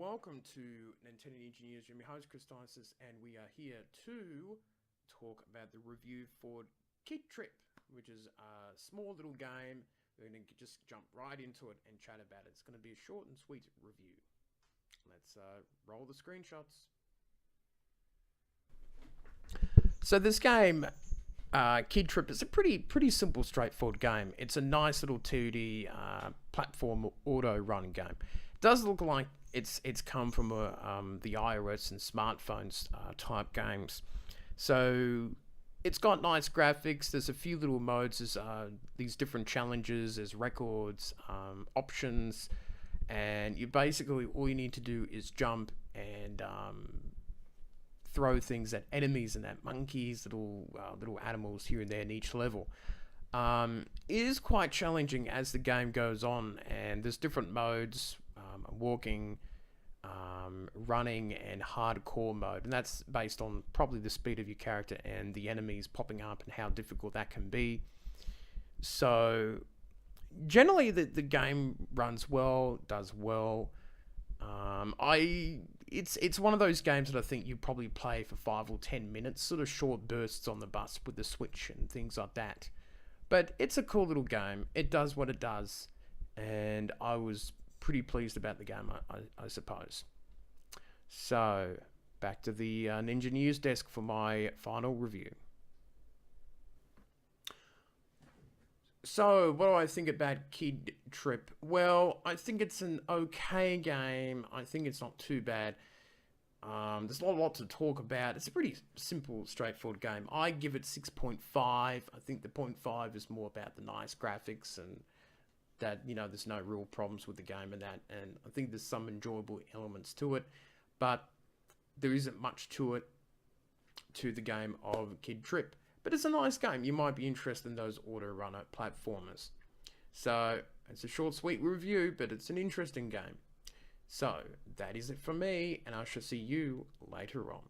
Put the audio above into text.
Welcome to Nintendo Ninja News. I'm your host, Chris Dices, and we are here to talk about the review for Tripp, which is a small little game. We're going to just jump right into it and chat about it. It's going to be a short and sweet review. Let's roll the screenshots. So this game, Tripp, is a pretty simple, straightforward game. It's a nice little 2D platform auto run game. It does look like it's come from the iOS and smartphones type games. So it's got nice graphics. There's a few little modes. There's these different challenges. There's records, options, and you basically all you need to do is jump and throw things at enemies and at monkeys, little animals here and there in each level. It is quite challenging as the game goes on, and there's different modes: walking, running, and hardcore mode, and that's based on probably the speed of your character and the enemies popping up and how difficult that can be. So generally the game runs well, does well. It's one of those games that I think you probably play for 5 or 10 minutes, sort of short bursts on the bus with the Switch and things like that. But it's a cool little game. It does what it does, and I was pretty pleased about the game, I suppose. So back to the Ninja News desk for my final review. So, what do I think about Tripp? Well, I think it's an okay game. I think it's not too bad. There's not a lot to talk about. It's a pretty simple, straightforward game. I give it 6.5. I think the 0.5 is more about the nice graphics and that, there's no real problems with the game and that. And I think there's some enjoyable elements to it, but there isn't much to it, to the game of Tripp. But it's a nice game. You might be interested in those auto-runner platformers. So, it's a short, sweet review, but it's an interesting game. So, that is it for me, and I shall see you later on.